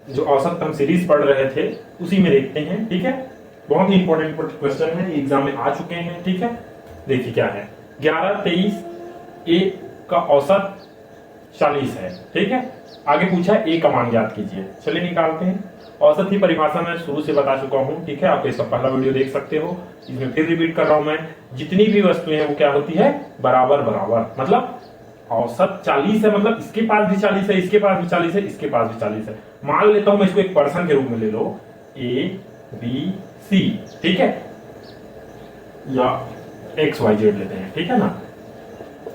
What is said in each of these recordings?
जो औसत हम सीरीज पढ़ रहे थे उसी में देखते हैं। ठीक है, बहुत ही इंपॉर्टेंट क्वेश्चन है, एग्जाम में आ चुके हैं। ठीक है, देखिए क्या है, 11, 23 ए का औसत 40 है। ठीक है, आगे पूछा ए का मान ज्ञात कीजिए। चलिए निकालते हैं। औसत की परिभाषा मैं शुरू से बता चुका हूं। ठीक है, आप इसका पहला वीडियो देख सकते हो, इसमें फिर रिपीट कर रहा हूं मैं। जितनी भी वस्तुएं हैं वो क्या होती है, बराबर बराबर। मतलब औसत 40 है, मतलब इसके पास भी 40 है, इसके पास भी 40 है, इसके पास भी 40 है। मान लेता हूं मैं इसको एक पर्सन के रूप में ले लो, ए बी सी। ठीक है, या एक्स वाई जेड लेते हैं। ठीक है ना,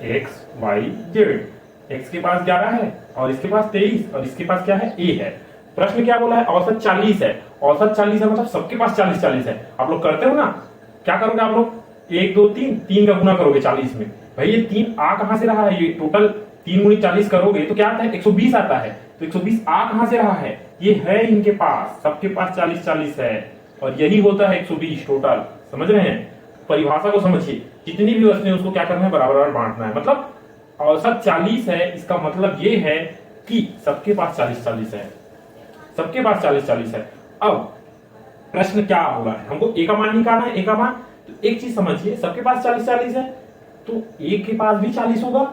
एक्स वाई जेड। एक्स के पास 11 है और इसके पास 23 और इसके पास क्या है, ए है। प्रश्न क्या बोला है, औसत 40 है। औसत 40 है मतलब सबके पास 40 40 है। आप लोग करते हो ना, क्या करोगे आप लोग, 1 2 3 3 का गुना करोगे 40 में। भाई ये 3 आ कहां से रहा है, ये टोटल 3 गुनी 40 करोगे तो क्या आता है, 120 आता है। तो 120 आ कहां से रहा है, ये है इनके पास, सबके पास 40 40 है और यही होता है 120 टोटल। समझ रहे हैं, परिभाषा को समझिए। जितनी भी वस्तुएं उसको क्या करना है, बराबर बराबर बांटना है। मतलब औसत 40 है, इसका मतलब ये है कि सबके पास 40 40 है, सबके पास 40 40 है। अब प्रश्न क्या बोला है, हमको ए का मान निकालना है, ए का मान। तो एक चीज समझिए, सबके पास 40 40 है तो ए के पास भी 40 होगा।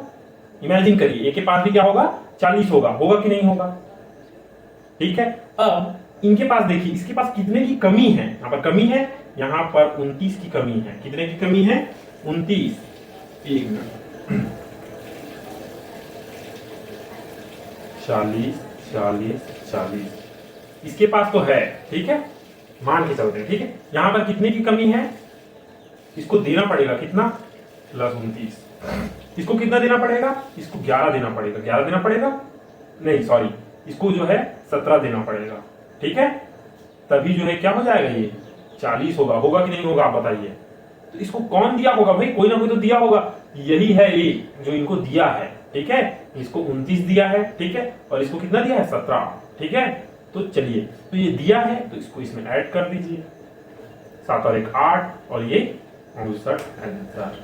इमेजिन करिए, ए के पास भी क्या होगा, 40 होगा। होगा कि नहीं होगा। ठीक है, अब इनके पास देखिए, इसके पास कितने की कमी है, यहां पर कमी है, यहां पर 29 की कमी है। कितने की कमी है, 29। एक मिनट, 40 40 40 इसके पास तो है। ठीक है, मान के चलते हैं। ठीक है, यहां पर कितने की कमी है, इसको देना पड़ेगा कितना, +29। इसको कितना देना पड़ेगा, इसको 11 देना पड़ेगा। 11 देना पड़ेगा, नहीं सॉरी, इसको जो है 17 देना पड़ेगा। ठीक है, तभी जो है क्या हो जाएगा, ये 40 होगा। होगा कि नहीं होगा, आप बताइए। तो इसको कौन दिया होगा, भाई कोई ना कोई तो दिया होगा। यही है ये जो इनको दिया है। ठीक है, इसको 29 दिया है। ठीक है, और इसको कितना दिया है, 17। ठीक है, तो चलिए, तो ये दिया है तो इसको इसमें ऐड कर दीजिए, 7 और 1 8 और ये 59 आंसर।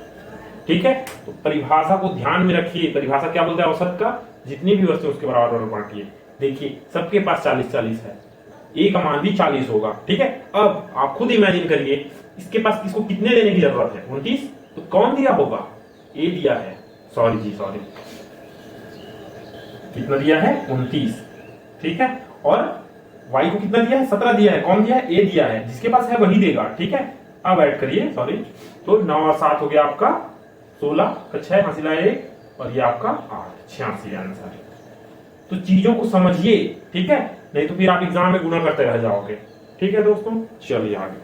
ठीक है, तो परिभाषा को ध्यान में रखिए। परिभाषा क्या बोलता है, औसत का जितनी भी वस्तु उसके बराबर बराबर बांटिए। देखिए सबके पास 40 40 है, ए का मान भी 40 होगा। ठीक है, अब आप खुद इमेजिन करिए, इसके पास इसको कितने देने की जरूरत है, 29। तो कौन दिया होगा, ए दिया है, सॉरी जी सॉरी, कितना दिया है, 29। ठीक है, और y को कितना दिया है, 17 दिया है। कौन दिया है, ए दिया है। जिसके पास है वही देगा। ठीक है, अब ऐड करिए, सॉरी, तो 9 और 7 हो गया आपका 16 का 6 हासिल आया 1 और ये आपका 8, 86 आंसर। तो चीजों को समझिए। ठीक है, नहीं तो फिर आप एग्जाम में गुना करते रह जाओगे। ठीक है दोस्तों, चलिए आगे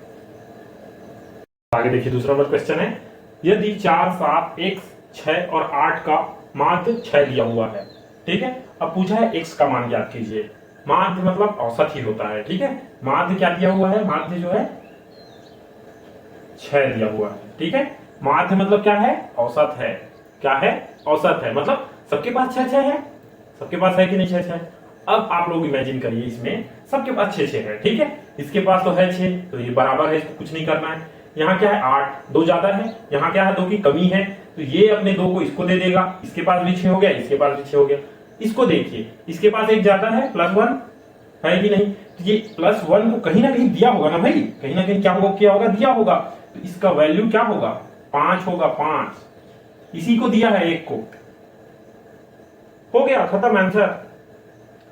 आगे देखिए। दूसरा नंबर क्वेश्चन है, यदि 4 7 x 6 और 8 का माध्य 6 दिया हुआ है। ठीक है, अब पूछा है x का मान ज्ञात कीजिए। माध्य मतलब औसत ही होता है। ठीक है, माध्य क्या दिया हुआ है, माध्य जो है 6 दिया हुआ है। ठीक है, माध्य मतलब क्या है, औसत है। क्या है, औसत है, मतलब सबके पास 6 6 है। सबके पास है कि नहीं 6 6। अब आप लोग इमेजिन करिए, इसमें सबके पास 6 6 है। ठीक है, इसके पास तो है 6, तो ये बराबर है, इसको कुछ नहीं करना है। यहाँ क्या है, 8, 2 ज्यादा है, यहाँ क्या है, 2 की कमी है, तो ये अपने 2 को इसको दे देगा। इसके पास भी 6 हो गया, इसके पास भी 6 हो गया। इसको देखिए, इसके पास एक ज्यादा है, +1 है कि नहीं। तो ये +1 को कहीं ना कहीं दिया होगा ना भाई, कहीं ना कहीं क्या होगा, किया होगा, दिया होगा। तो इसका वैल्यू क्या होगा, 5 होगा, 5। इसी को दिया है, 1 को, हो गया, खत्म आंसर।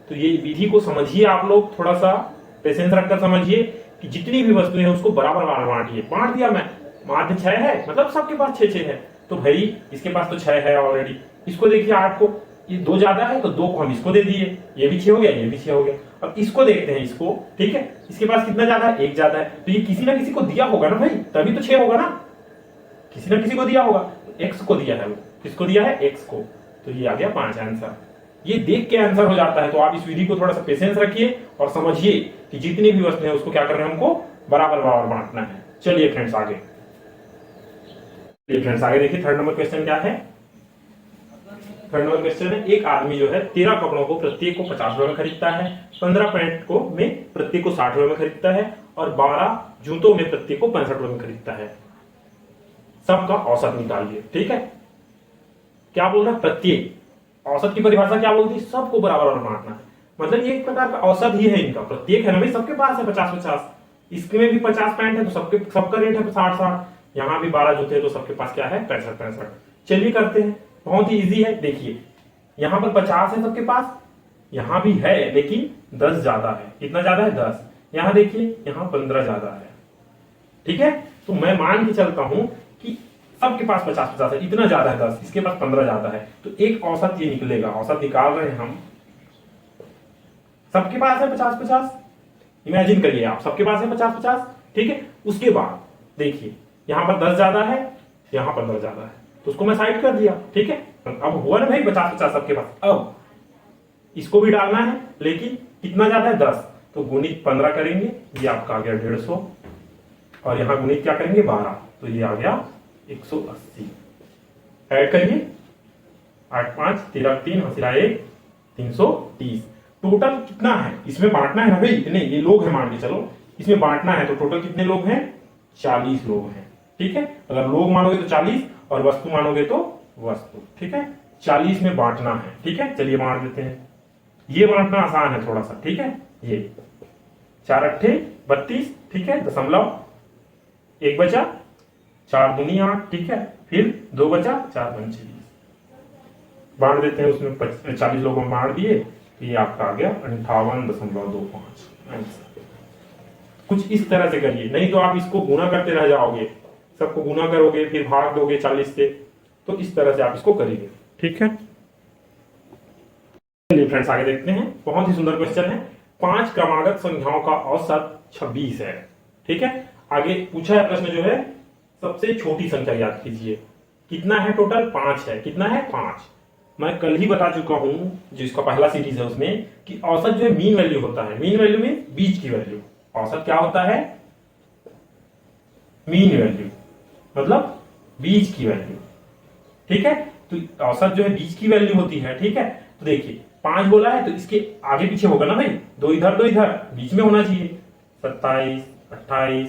तो ये विधि को समझिए आप लोग, थोड़ा सा पेशेंस रखकर समझिए कि जितनी भी वस्तुएं हैं उसको बराबर बराबर बांटिए। बांट दिया मैं, माध्य 6 है मतलब सबके पास 6 6 है, तो भाई इसके पास तो 6 है ऑलरेडी। इसको देखिए 8 को, ये 2 ज्यादा है तो 2 को हम इसको दे दिए, ये भी 6 हो गया, ये भी 6 हो गया। अब इसको देखते हैं, इसको, ठीक है, इसके पास कितना ज्यादा है, 1 ज्यादा है, तो ये किसी ना किसी को दिया होगा ना भाई, तभी तो 6 होगा ना, किसी ना किसी को दिया होगा। तो x को दिया है, वो किसको दिया है, x को, तो ये आ गया 5 आंसर। ये देख के आंसर हो जाता है। तो आप इस विधि को थोड़ा सा पेशेंस रखिए और समझिए कि जितनी भी वस्तुएं हैं उसको क्या करना है, हमको बराबर बराबर बांटना है। चलिए फ्रेंड्स आगे, देखिए थर्ड नंबर क्वेश्चन क्या है। थर्ड नंबर क्वेश्चन है, एक आदमी जो है 13 कपड़ों को प्रत्येक को 50 रुपए में खरीदता है, 15 पैंट को में प्रत्येक को 60 रुपए में खरीदता है और 12 जूतों में प्रत्येक को 65 रुपए में खरीदता है। सबका औसत निकालिए। ठीक है, क्या बोल रहा है, प्रत्येक। औसत की परिभाषा क्या बोलती है, सबको बराबर बांटना है। मतलब ये एक प्रकार का औसत ही है इनका, प्रत्येक है ना भाई, सबके पास है 50-50, इसमें भी 50 पैंट है तो सबका रेट है 60-60, यहाँ भी 12 जूते हैं तो सबके पास क्या है 65-65। चलिए करते हैं, बहुत ही इजी है। देखिए यहाँ पर 50 है सबके पास, यहाँ भी है लेकिन 10 ज्यादा है। कितना ज्यादा है 10। यहाँ देखिए यहाँ 15 ज्यादा है। ठीक है, तो मैं मान के चलता हूं कि सबके पास 50-50 है, इतना ज्यादा है 10, इसके पास 15 ज्यादा है, तो एक औसत ये निकलेगा। औसत निकाल रहे हैं हम, सबके पास है 50-50, इमेजिन करिए आप, सबके पास है 50-50। ठीक है, उसके बाद देखिए यहां पर 10 ज्यादा है, यहां 15 ज्यादा है, तो उसको मैं साइड कर दिया। ठीक है, अब हुआ ना भाई 50-50 सबके पास। अब इसको भी डालना है लेकिन कितना ज्यादा है 10, तो गुणित 15 करेंगे, ये आपका आ गया 150, और यहां गुणित क्या करेंगे 12, तो ये आ गया 180। ऐड करिए, 8 5 13 3 हसीरा 1 330। टोटल कितना है, इसमें बांटना है ना भाई, इतने ये लोग हैं मान के चलो, इसमें बांटना है, तो टोटल कितने लोग हैं 40 लोग हैं। ठीक है, अगर लोग मानोगे तो 40 और वस्तु मानोगे तो वस्तु। ठीक है, 40 में बांटना है। ठीक है, चलिए बांट देते हैं, ये बांटना आसान है थोड़ा सा। ठीक है, ये 4 8 32, ठीक है, दशमलव 1 बचा, 4 दूनी 8, ठीक है, फिर 2 बचा, 4 पंचे 20। बांट देते हैं, उसमें 40 लोगों में बांट दिए, तो ये आपका आ गया 58.25 आंसर। कुछ इस तरह से करिए, नहीं तो आप इसको गुना करते रह जाओगे, सबको गुना करोगे फिर भाग दोगे 40 से, तो इस तरह से आप इसको करिए। ठीक है, चलिए फ्रेंड्स आगे देखते हैं। बहुत ही सुंदर क्वेश्चन है। 5 क्रमागत संख्याओं का औसत 26 है। ठीक है, आगे पूछा है प्रश्न जो है सबसे छोटी संख्या याद कीजिए। कितना है टोटल 5 है। कितना है 5। मैं कल ही बता चुका हूं जो इसका पहला सीरीज है उसमें कि औसत जो है मीन वैल्यू होता है। मीन वैल्यू में बीच की वैल्यू। औसत क्या होता है मीन वैल्यू, मतलब बीच की वैल्यू। ठीक है, तो औसत जो है बीच की वैल्यू होती है। ठीक है, तो देखिए 5 बोला है तो इसके आगे पीछे होगा ना भाई, 2 इधर 2 इधर, बीच में होना चाहिए। 27 28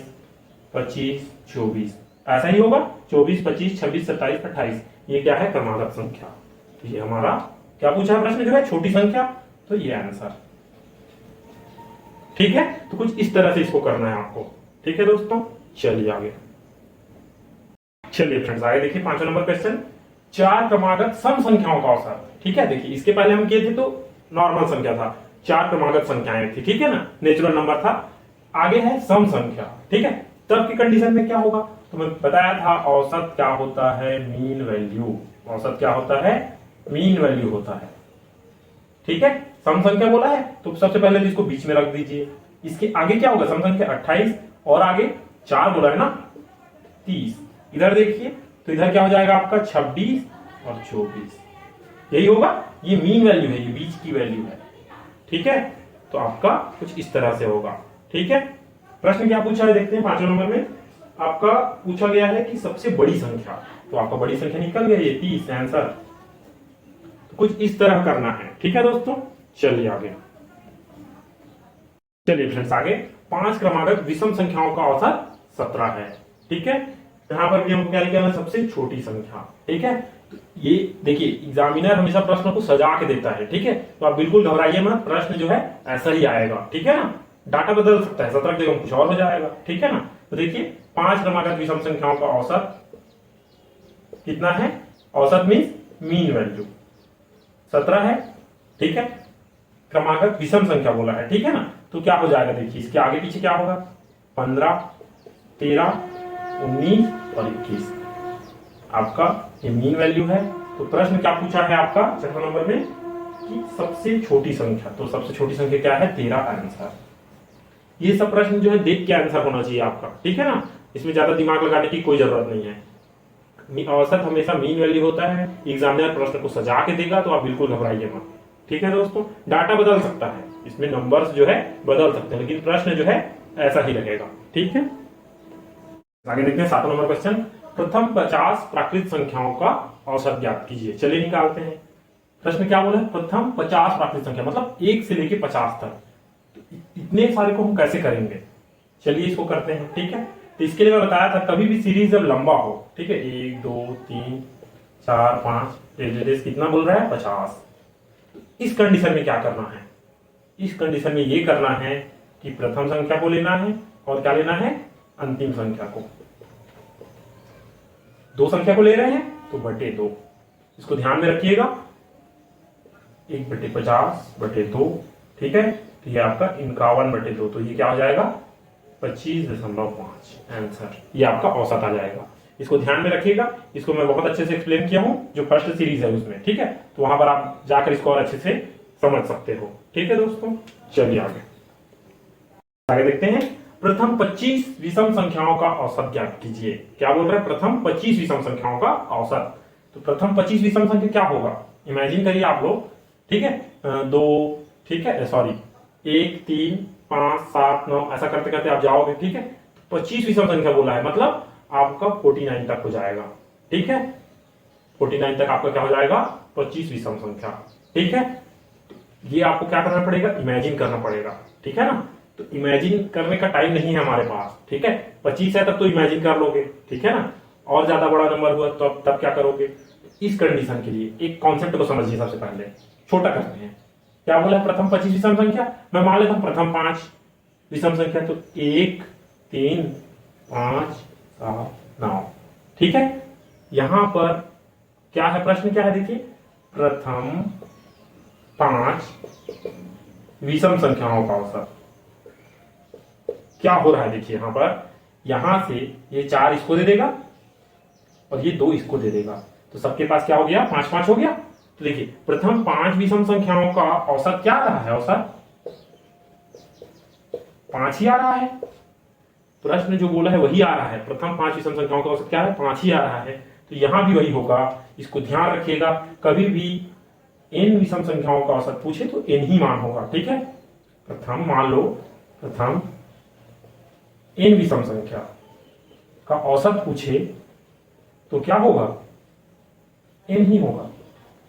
25 24 ऐसा ही होगा। 24 25 26 27 28 ये क्या है क्रमागत संख्या। तो ये हमारा क्या पूछा है प्रश्न जो है छोटी संख्या, तो ये आंसर। ठीक है, तो कुछ इस तरह से इसको करना है आपको। ठीक है दोस्तों, चलिए आगे। चलिए फ्रेंड्स आगे देखिए 5वां नंबर क्वेश्चन। 4 क्रमागत सम संख्याओं का औसत। ठीक है, देखिए इसके पहले हम किए थे तो नॉर्मल संख्या था, 4 क्रमागत संख्याएं थी। ठीक है ना, नेचुरल नंबर था। आगे है सम संख्या। ठीक है, तब की कंडीशन में क्या होगा, तो मैं बताया था औसत क्या होता है मीन वैल्यू। औसत क्या होता है मीन वैल्यू होता है। ठीक है, सम संख्या बोला है तो सबसे पहले इसको बीच में रख दीजिए। इसके आगे क्या होगा सम संख्या 28 और आगे 4 बोला है ना 30। इधर देखिए तो इधर क्या हो जाएगा आपका 26 और 24, यही होगा। ये मीन वैल्यू है, ये बीच की वैल्यू है। ठीक है, तो आपका कुछ इस तरह से होगा। ठीक है, प्रश्न क्या पूछा है देखते हैं 5वें नंबर में। आपका पूछा गया है कि सबसे बड़ी संख्या, तो आपका बड़ी संख्या निकल गया ये 30 आंसर। तो कुछ इस तरह करना है। ठीक है दोस्तों, चलिए आगे। चलिए फ्रेंड्स आगे 5 क्रमागत विषम संख्याओं का औसत 17 है। ठीक है, यहां पर भी हमको क्या निकालना सबसे छोटी संख्या। ठीक है, तो ये देखिए एग्जामिनर हमेशा प्रश्न को सजा के देता है। ठीक है, तो आप बिल्कुल घबराइए मत, प्रश्न जो है ऐसा ही आएगा। ठीक है ना, डाटा बदल सकता है, 17 की जगह कुछ और हो जाएगा। ठीक है ना, तो देखिए 5 क्रमागत विषम संख्याओं का औसत कितना है। औसत मीन्स मीन वैल्यू 17 है। ठीक है, क्रमागत विषम संख्या बोला है। ठीक है ना, तो क्या हो जाएगा देखिए इसके आगे पीछे क्या होगा 15 13 19 और 21 आपका ये मीन वैल्यू है। तो प्रश्न क्या पूछा है आपका 6वें नंबर में कि सबसे छोटी संख्या, तो सबसे छोटी संख्या क्या है 13 आंसर। ये सब प्रश्न जो है देख के आंसर होना चाहिए आपका। ठीक है ना, इसमें ज्यादा दिमाग लगाने की कोई जरूरत नहीं है। औसत हमेशा मीन वैल्यू होता है। एग्जामिनर प्रश्न को सजा के देगा तो आप बिल्कुल घबराइए मत। ठीक है दोस्तों, डाटा बदल सकता है, इसमें नंबर्स जो है बदल सकते हैं, लेकिन प्रश्न जो है ऐसा ही रहेगा। ठीक है, आगे देखते हैं 7वां नंबर क्वेश्चन। प्रथम 50 प्राकृत संख्याओं का औसत ज्ञात कीजिए। चलिए निकालते हैं। प्रश्न क्या बोला है प्रथम 50 प्राकृत संख्या, मतलब 1 से लेके 50 तक। इतने सारे को हम कैसे करेंगे, चलिए इसको करते हैं। ठीक है, तो इसके लिए मैं बताया था कभी भी सीरीज जब लंबा हो, ठीक है 1 2 3 4 5 कितना बोल रहा है 50। इस कंडीशन में क्या करना है, इस कंडीशन में ये करना है कि प्रथम संख्या को लेना है और क्या लेना है, अंतिम संख्या को। दो संख्या को ले रहे हैं तो बटे 2, इसको ध्यान में रखिएगा, 1/50/2, ठीक है। तो ये आपका 51/2, तो ये क्या हो जाएगा 25.5 आंसर, ये आपका औसत आ जाएगा। इसको ध्यान में रखिएगा, इसको मैं बहुत अच्छे से एक्सप्लेन किया हूं जो फर्स्ट सीरीज है उसमें, ठीक है। तो वहां पर आप जाकर इसको और अच्छे से समझ सकते हो, ठीक है दोस्तों। चलिए आगे देखते हैं। प्रथम 25 विषम संख्याओं का औसत ज्ञात कीजिए। क्या बोल रहा है, प्रथम 25 विषम संख्याओं का औसत। तो प्रथम 25 विषम संख्या क्या होगा, इमेजिन करिए आप लोग, ठीक है, 2, ठीक है, सॉरी 1, 3, 5, 7, 9 ऐसा करते करते आप जाओगे, ठीक है। 25 विषम संख्या बोला है, मतलब आपका 49 तक हो जाएगा, ठीक है। 49 तक आपका क्या हो जाएगा, 25 विषम संख्या, ठीक है। ये आपको क्या करना पड़ेगा, इमेजिन करना पड़ेगा, ठीक है ना। तो इमेजिन करने का टाइम नहीं है हमारे पास, ठीक है। 25 है तब तो इमेजिन कर लोगे, ठीक है ना। और ज्यादा बड़ा नंबर हुआ तो तब क्या करोगे। इस कंडीशन के लिए एक कॉन्सेप्ट को समझिए। सबसे पहले छोटा करते हैं। क्या बोला, प्रथम 25 विषम संख्या, मैं मान लेता हूं प्रथम 5 विषम संख्या, तो 1, 3, 5, 7, 9, ठीक है। यहां पर क्या है, प्रश्न क्या है, देखिए, प्रथम 5 विषम संख्याओं का औसत क्या हो रहा है। देखिए यहां पर, यहां से ये 4 इसको दे देगा और ये 2 इसको दे देगा, तो सबके पास क्या हो गया, 5 5 हो गया। तो देखिए प्रथम 5 विषम संख्याओं का औसत क्या आ रहा है, औसत 5 ही आ रहा है। प्रश्न जो बोला है वही आ रहा है, प्रथम 5 विषम संख्याओं का औसत क्या है, 5 ही आ रहा है। तो यहां भी वही होगा, इसको ध्यान रखिएगा। कभी भी n विषम संख्याओं का औसत पूछे तो n ही मान होगा, ठीक है। प्रथम मान लो, प्रथम n विषम संख्या का औसत पूछे तो क्या होगा, n ही होगा।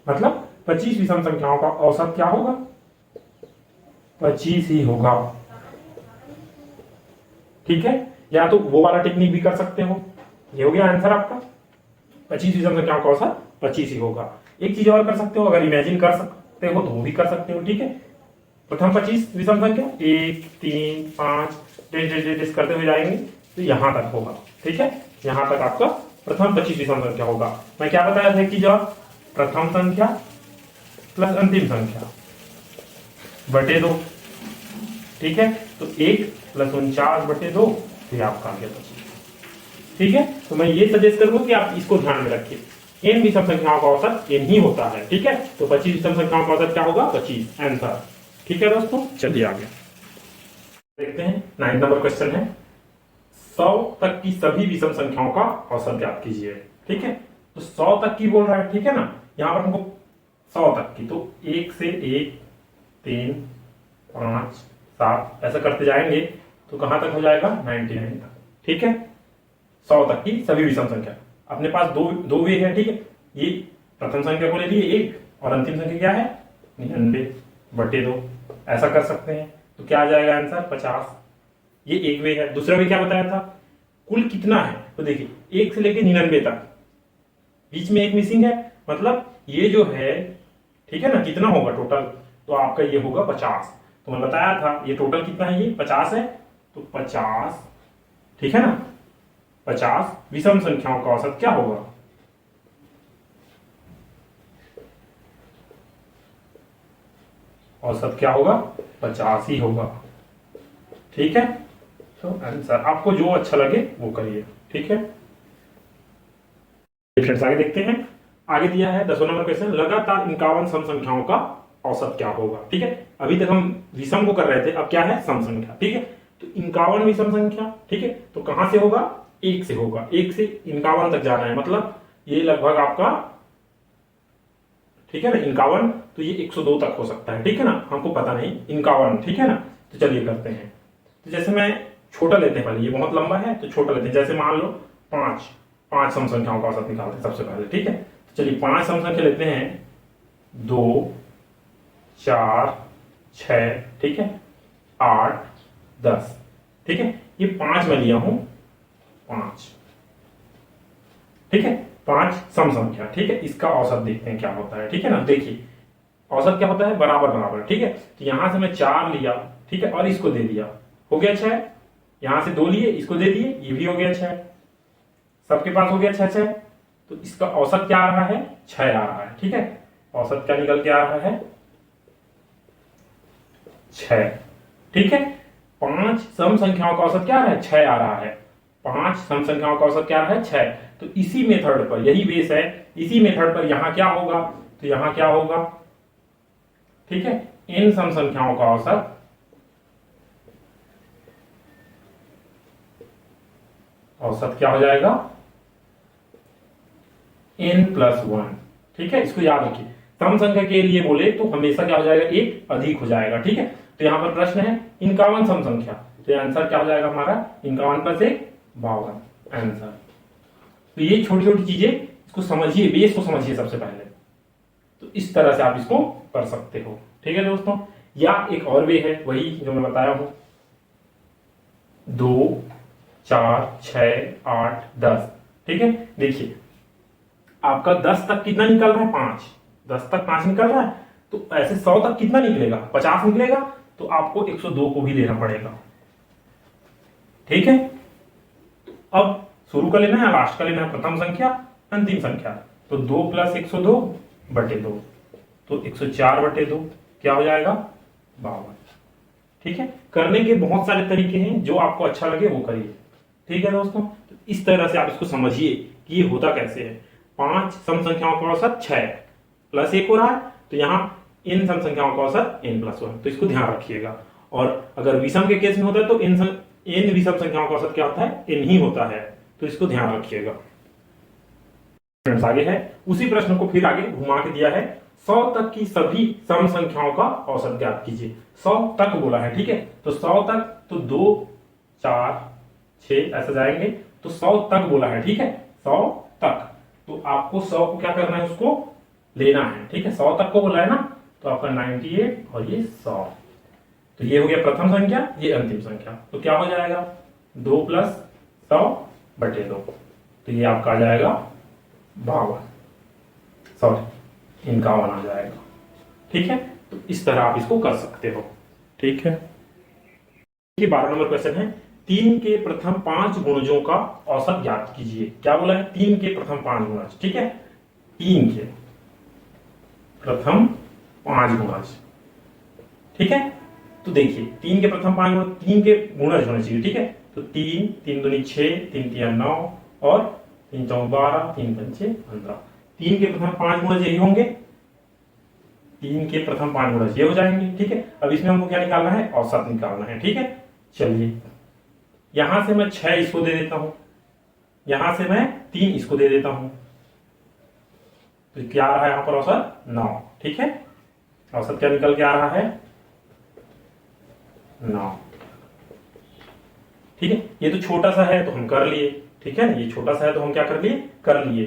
मतलब 25 विषम संख्याओं का औसत क्या होगा, 25 ही होगा, ठीक है। या तो वो वाला टेक्निक भी कर सकते हो, ये हो गया आंसर आपका, 25 विषम संख्याओं का औसत 25 ही होगा। एक चीज और कर सकते हो, अगर इमेजिन कर सकते हो तो वो भी कर सकते हो, ठीक है। प्रथम 25 विषम संख्या 1, 3, 5 डेस करते हुए जाएंगे तो यहां तक होगा, ठीक है। यहां तक आपका प्रथम 25 विषम संख्या होगा। मैं क्या बताया था कि जब प्रथम संख्या प्लस अंतिम संख्या बटे 2, ठीक है। तो 1 + 49/2, ये आपका आ गया 25, ठीक है। तो मैं ये सजेस्ट करूंगा कि आप इसको ध्यान में रखिए, n विषम संख्याओं का औसत n ही होता है, ठीक है। तो 25 विषम संख्याओं का औसत क्या होगा, 25 आंसर, ठीक है दोस्तों। चलिए आगे देखते हैं। 9 नंबर क्वेश्चन है, 100 तक की सभी विषम संख्याओं का औसत ज्ञात कीजिए, ठीक है। तो 100 तक की बोल रहा है, ठीक है ना। यहां पर हमको 100 तक की, तो 1 से 1, 3, 5, 7 ऐसा करते जाएंगे तो कहां तक हो जाएगा, 99 तक, ठीक है। 100 तक की सभी विषम संख्या, अपने पास दो वे है, ठीक है। ये प्रथम संख्या को ले लिए 1 और अंतिम संख्या क्या है, 99/2, ऐसा कर सकते हैं। तो क्या आ जाएगा आंसर, 50। ये एक वे है। दूसरा वे क्या बताया था, कुल कितना है, तो देखिए 1 से लेके 99 तक, बीच में एक मिसिंग है, मतलब ये जो है, ठीक है ना, कितना होगा टोटल, तो आपका ये होगा 50। तो मैं बताया था ये टोटल कितना है, ये 50 है, तो 50, ठीक है ना। 50 विषम संख्याओं का औसत क्या होगा, औसत क्या होगा, 50 ही होगा, ठीक है। तो आंसर आपको जो अच्छा लगे वो करिए, ठीक है। फ्रेंड्स आगे देखते हैं। आगे दिया है 10वां नंबर क्वेश्चन, लगातार 51 सम संख्याओं का औसत क्या होगा, ठीक है। अभी तक हम विषम को कर रहे थे, अब क्या है, सम संख्या, ठीक है। तो 51 विषम संख्या, ठीक है, तो कहां से होगा, 1 से होगा। 1 से 51 तक जाना है, मतलब ये लगभग आपका, ठीक है ना, 51, तो ये 102 तक हो सकता है, ठीक है ना, हमको पता नहीं 51, ठीक है ना। तो चलिए करते हैं। तो जैसे मैं छोटा लेते हैं पहले, ये बहुत लंबा है तो छोटा लेते हैं। जैसे मान लो 5 सम संख्याओं का औसत निकालते हैं सबसे पहले, ठीक है। तो चलिए 5 सम संख्या लेते हैं, 2, 4, 6, ठीक है, 8, 10, ठीक है। ये 5 मैं लिया हूं, 5, ठीक है, 5 सम संख्या, ठीक है। इसका औसत देखते हैं क्या होता है, ठीक है ना। देखिए औसत क्या होता है, बराबर बराबर, ठीक है। तो यहां से मैं 4 लिया, ठीक है, और इसको दे दिया, हो गया 6। यहां से 2 लिए, इसको दे दिए, ये भी हो गया 6। सबके पास हो गया 6 6। तो इसका औसत क्या आ रहा है, 6 आ रहा है, ठीक है। औसत क्या निकल के आ रहा है, 6, ठीक है। 5 सम संख्याओं का औसत क्या आ रहा है, 6 आ रहा है। 5 सम संख्याओं का औसत क्या आ रहा है, 6। तो इसी मेथड पर, यही बेस है, इसी मेथड पर यहां क्या होगा, तो यहां क्या होगा, ठीक है, इन सम संख्याओं का औसत क्या हो जाएगा, n+1, ठीक है। इसको याद रखिए, सम संख्या के लिए बोले तो हमेशा क्या हो जाएगा, एक अधिक हो जाएगा, ठीक है। तो यहां पर प्रश्न है 51 सम संख्या, तो आंसर क्या हो जाएगा हमारा, 51 + 1 52 आंसर। तो ये छोटी छोटी चीजें, इसको समझिए, बेस को समझिए सबसे पहले, तो इस तरह से आप इसको कर सकते हो, ठीक है दोस्तों। या एक और वे है, वही जो मैं बताया हूं, 2 4 6 8 10, ठीक है। देखिए आपका 10 तक कितना निकल रहा है, 5, 10 तक 5 निकल रहा है, तो ऐसे 100 तक कितना निकलेगा, 50 निकलेगा, तो आपको 102 को भी लेना पड़ेगा, ठीक है। अब शुरू का लेना है, लास्ट का लेना है, प्रथम संख्या अंतिम संख्या, तो 2 + 102/2, तो 104/2 क्या हो जाएगा, 52, ठीक है। करने के बहुत सारे तरीके हैं, जो आपको अच्छा लगे वो करिए, ठीक है दोस्तों। तो इस तरह से आप इसको समझिए कि ये होता कैसे है। 5 सम संख्याओं का औसत 6 + 1 हो रहा है, तो यहां इन सम संख्याओं का औसत n+1, तो इसको ध्यान रखिएगा। और अगर विषम के केस में होता है तो इन विषम संख्याओं का औसत क्या होता है, n ही होता है, तो इसको ध्यान रखिएगा। फ्रेंड्स आगे है, उसी प्रश्न को फिर आगे घुमा के दिया है, 100 तक की सभी सम संख्याओं का औसत ज्ञात कीजिए। 100 तक बोला है, ठीक है, तो 100 तक, तो 2 4 6 ऐसा जाएंगे, तो 100 तक बोला है, ठीक है, 100 तक, तो आपको 100 को क्या करना है, उसको लेना है, ठीक है। 100 तक को बोला है ना, तो आपका 98 और ये 100, तो ये हो गया प्रथम संख्या, ये अंतिम संख्या, तो क्या हो जाएगा, 2 + 100/2, तो ये आपका आ जाएगा 52, सॉरी 51 आ जाएगा, ठीक है। तो इस तरह आप इसको कर सकते हो, ठीक है। 12 नंबर क्वेश्चन है, 3 के प्रथम 5 गुणजों का औसत ज्ञात कीजिए। क्या बोला है, 3 के प्रथम 5 गुणज, ठीक है, 3 के प्रथम 5 गुणज, ठीक है। तो देखिए 3 के प्रथम 5 गुणज, 3 के गुणज होने चाहिए, ठीक है। तो 3 3 दूनी 6, 3 तिया 9 और 3 चौक 12, 3 पंचे 15, 3 के प्रथम 5 गुणज यही होंगे, 3 के प्रथम 5 गुणज ये हो जाएंगे, ठीक है। अब इसमें हमको क्या निकालना है, औसत निकालना है, ठीक है। चलिए यहां से मैं 6 इसको दे देता हूं, यहां से मैं 3 इसको दे देता हूं, तो क्या आ रहा है यहां पर औसत 9, ठीक है। औसत क्या निकल के आ रहा है, 9, ठीक है। ये तो छोटा सा है तो हम कर लिए, ठीक है, ये छोटा सा है तो हम क्या कर लिए, कर लिए।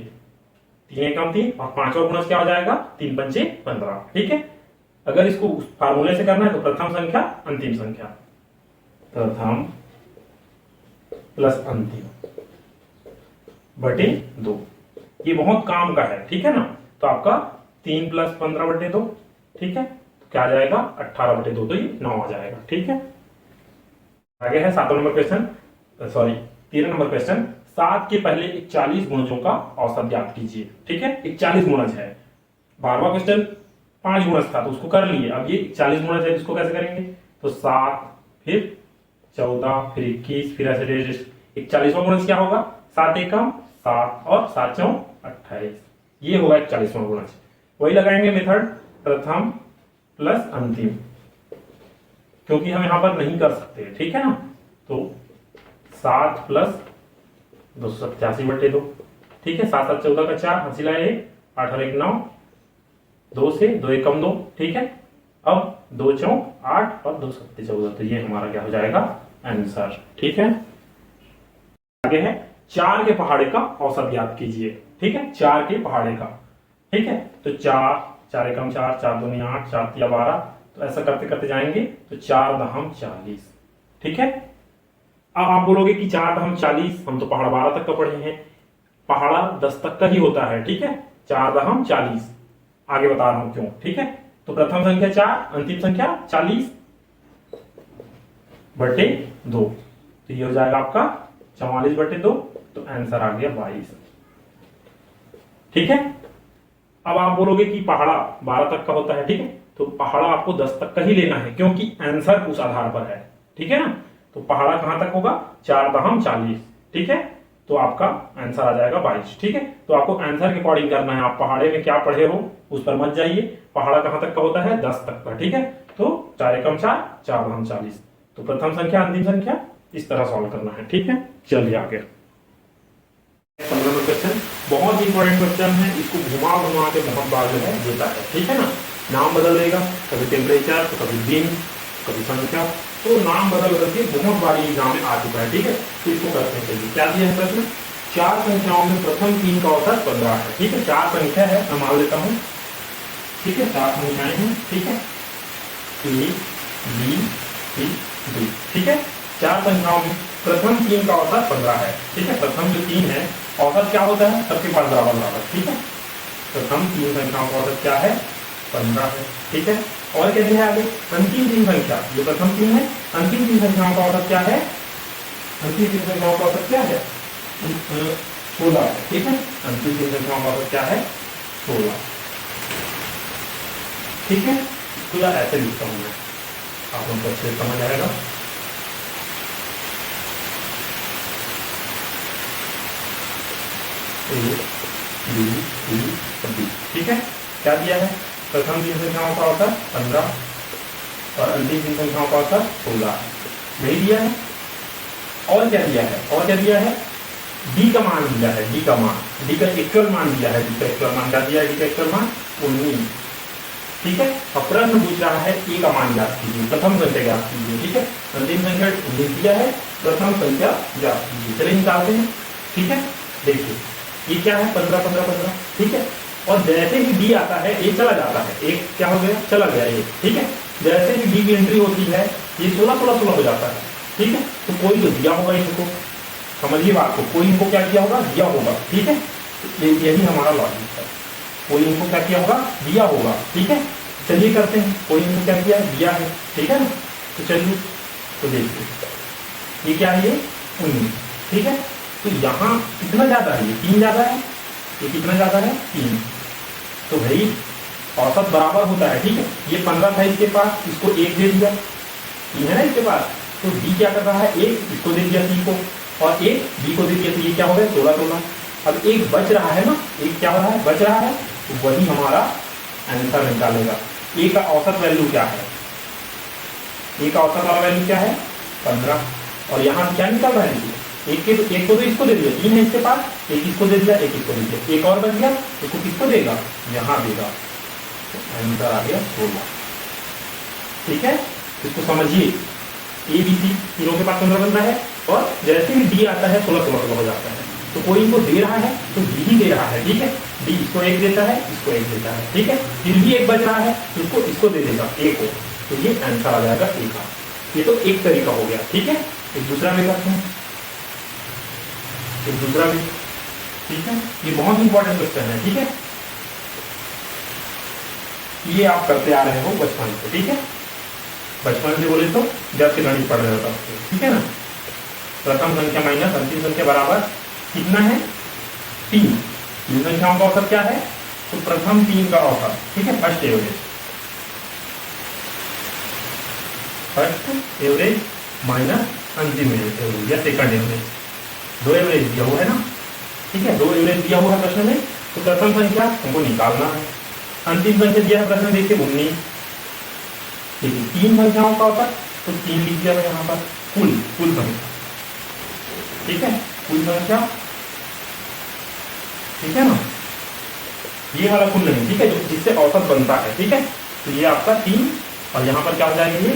3 एकम 3 और 5वां गुणज क्या हो जाएगा, 3 पंचे 15, ठीक है। अगर इसको फार्मूले से करना है तो प्रथम संख्या अंतिम संख्या, प्रथम + अंतिम बटे 2, ये बहुत काम का है, ठीक है ना। तो आपका 3 + 15/2, ठीक है, तो क्या आ जाएगा 18/2, तो ये 9 आ जाएगा, ठीक है। आगे है 7 number question, sorry 13 number question, 7 के पहले 41 गुणजों का औसत ज्ञात कीजिए, ठीक है। 41 गुणज है, 12वां क्वेश्चन 5 गुणज था तो उसको कर लिए, अब ये 41 गुणज है, इसको कैसे करेंगे, तो 7 फिर 14 फिर 21 फिर ऐसे 41वां गुणज क्या होगा, 7 एकम 7 और 7 चौक 28, ये होगा 41वां गुणज। वही लगाएंगे मेथड प्रथम + अंतिम, क्योंकि हम यहां पर नहीं कर सकते, ठीक है ना। तो 7 + 287/2, ठीक है, 7 7 14 का 4, हासिल आए 8 और 1 9, 2 से 2 एकम 2, ठीक है। अब 2 चौक 8 और 2 7 14, तो ये हमारा क्या हो जाएगा आंसर, ठीक है। आगे है 4 के पहाड़े का औसत ज्ञात कीजिए, ठीक है, 4 के पहाड़े का, ठीक है। तो 4 4 एकम 4, 4 दूनी 8, 4 तिया 12, तो ऐसा करते करते जाएंगे, तो 4 दहम 40, ठीक है। अब आप बोलोगे कि 4 दहम 40, हम तो पहाड़ 12 तक का पढ़े हैं, पहाड़ा 10 तक का ही होता है, ठीक है। 4 दहम 40, आगे बता रहा हूं क्यों, ठीक है। तो प्रथम संख्या 4, अंतिम संख्या 40/2, तो ये हो जाएगा आपका 44/2, तो आंसर आ गया 22। ठीक है। अब आप बोलोगे कि पहाड़ा 12 तक का होता है, ठीक है, तो पहाड़ा आपको 10 तक का ही लेना है क्योंकि आंसर उस आधार पर है, ठीक है ना। तो पहाड़ा कहां तक होगा, 4×40, ठीक है, तो आपका आंसर आ जाएगा 22। ठीक है, तो आपको आंसर के अकॉर्डिंग करना है, आप पहाड़े में क्या पढ़े हो उस पर मत जाइए। पहाड़ा कहां तक का होता है, 10 तक का, ठीक है, तो 4×4, 4×40, तो प्रथम संख्या अंतिम संख्या इस तरह सॉल्व करना है। ठीक है, चलिए आगे 15वां क्वेश्चन, बहुत इंपॉर्टेंट क्वेश्चन है, इसको घुमा घुमा के बहुत बार जो है देता है, ठीक है ना। नाम बदल देगा, कभी टेम्परेचर, तो कभी दिन, कभी संख्या, तो नाम बदल करके बहुत बारी एग्जाम में आ चुका है। ठीक है, तो इसको करते हैं। चलिए क्या दिया है प्रश्न, 4 संख्याओं में प्रथम 3 का औसत 15 है। ठीक है, 4 संख्या है, मैं मान लेता हूँ, ठीक है, 4 संख्याएं हैं, ठीक है, A, B, C, D, ठीक है, 4 संख्याओं में प्रथम 3 का औसत 15 है। ठीक है, प्रथम जो 3 है, औसत क्या होता है, सबके पास बराबर बराबर, ठीक है, प्रथम 3 संख्याओं का औसत क्या है, 15 है। ठीक है, और क्या दिया है आगे, अंतिम 3 संख्या, जो प्रथम 3 है, अंतिम 3 संख्याओं का औसत क्या है, अंतिम 3 संख्याओं का औसत क्या है, 16 है। ठीक है, अंतिम 3 संख्याओं का औसत क्या है, 16। ठीक है, तो या ऐसे लिखता हूं मैं, आप लोगों को अच्छे से समझ आएगा। A, B, C, D, ठीक है, क्या दिया है, प्रथम 3 संख्याओं का औसत 15 और अंतिम 3 संख्याओं का औसत 16, नहीं दिया है। और क्या दिया है, और क्या दिया है, D का मान दिया है, D का मान, D का एक्चुअल मान दिया है, D का एक्चुअल मान क्या दिया है, D का एक्चुअल मान 19। ठीक है, अब प्रश्न पूछ रहा है A का मान ज्ञात कीजिए, प्रथम संख्या ज्ञात कीजिए। ठीक है, अंतिम संख्या 19 दिया है, प्रथम संख्या ज्ञात कीजिए। चलिए निकालते हैं। ठीक है, देखिए ये क्या है, 15 15 15, ठीक है, और जैसे ही D आता है A चला जाता है, एक क्या हो गया, चला गया A। ठीक है, जैसे ही D की एंट्री होती है ये 16 16 16 हो जाता है। ठीक है, तो कोई तो दिया होगा इनको, समझिए बात को, कोई इनको क्या किया होगा, दिया होगा। ठीक है, यही हमारा लॉजिक है, कोई इनको क्या किया होगा, दिया होगा। ठीक है, चलिए करते हैं, कोई इनको क्या किया है, दिया है। ठीक है ना, तो चलिए, तो देखिए ये क्या है, ये 19। ठीक है, तो यहाँ कितना ज्यादा है, ये 3 ज्यादा है, ये कितना ज्यादा है, 3, तो भाई औसत बराबर होता है। ठीक है, ये 15 था इसके पास, इसको 1 दे दिया, 3 है ना इसके पास, तो D क्या कर रहा है, 1 इसको दे दिया C को, और 1 B को दे दिया, तो ये क्या हो गया, 16 16। अब एक बच रहा है ना, एक क्या हो रहा है, बच रहा है, तो वही हमारा आंसर निकालेगा। A का औसत वैल्यू क्या है, A का औसत वाला वैल्यू क्या है, 15, और यहाँ क्या निकल रहा है, एक को तो इसको दे दिया, 3 है इसके पास, एक इसको दे दिया, एक इसको दे दिया, एक और बच गया, इसको किसको देगा, यहाँ देगा, आंसर आ गया 16। ठीक है, इसको समझिए, A B C तीनों के पास 15 15 है, और जैसे ही D आता है 16 16 16 हो जाता है, तो कोई इनको दे रहा है तो D ही दे रहा है। ठीक है, D इसको 1 देता है, इसको 1 देता है। ठीक है, फिर भी एक बच रहा है, इसको दे देगा A को, तो ये आंसर आ जाएगा A का। ये तो एक तरीका हो गया। ठीक है, एक दूसरा भी करते हैं, एक दूसरा भी। ठीक है, ये बहुत इंपॉर्टेंट क्वेश्चन है। ठीक है, ये आप करते आ रहे हो बचपन से। ठीक है, बचपन से बोले तो जब से गणित पढ़ रहे हो तब से। ठीक है ना, प्रथम संख्या माइनस अंतिम संख्या बराबर कितना है, 3। 3 संख्याओं का औसत क्या है, तो प्रथम 3 का औसत। ठीक है, first average, first average minus अंतिम एवरेज या सेकंड एवरेज, 2 एवरेज दिया हुआ है ना। ठीक है, 2 एवरेज दिया हुआ है प्रश्न में, तो प्रथम संख्या हमको निकालना है, अंतिम संख्या दिया है प्रश्न देखिए 19। ठीक है, 3 संख्याओं का औसत, तो 3 लिख दिया है यहाँ पर, कुल संख्या। ठीक है, कुल संख्या, ठीक है ना, ये वाला कुल नहीं। ठीक है, जो जिससे औसत बनता है। ठीक है, तो ये आपका 3, और यहाँ पर क्या हो जाएगा, ये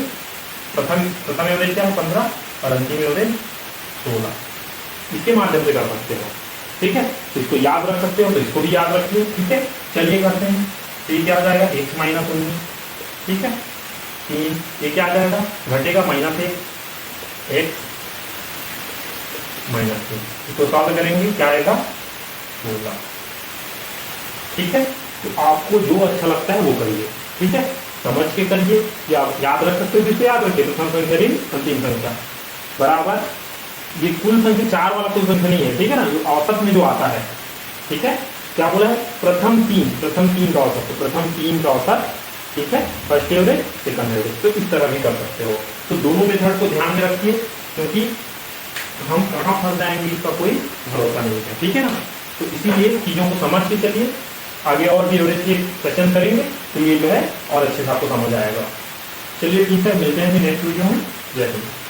प्रथम एवरेज क्या है 15, और अंतिम एवरेज 16। इसके माध्यम से कर सकते हो। ठीक है, तो इसको याद रख सकते हो, तो इसको भी याद रखिए। ठीक है, चलिए करते हैं, तो ये क्या आ जाएगा, x माइनस 19। ठीक है, 3, ये क्या आ जाएगा, घटेगा -1, x -3, इसको सॉल्व करेंगे, क्या आएगा 16। ठीक है, तो आपको जो अच्छा लगता है वो करिए। ठीक है, समझ के करिए, या आप याद रख सकते हो, जिससे याद रखिए प्रथम संख्या ऋण अंतिम संख्या बराबर ये कुल संख्या 4 वाला कुल संख्या नहीं है, ठीक है ना, जो औसत में जो आता है, ठीक है, क्या बोला है, प्रथम तीन का औसत, तो प्रथम 3 का औसत, ठीक है, फर्स्ट एवरेज सेकंड एवरेज, तो इस तरह भी कर सकते हो। तो दोनों मेथड को ध्यान में रखिए, क्योंकि हम कहाँ फंस जाएंगे इसका कोई भरोसा नहीं है, ठीक है ना। तो इसीलिए चीजों को समझ के चलिए, आगे और भी एवरेज के क्वेश्चन करेंगे तो ये जो है और अच्छे से आपको समझ आएगा। चलिए ठीक है, मिलते हैं नेक्स्ट वीडियो में। जय हिंद।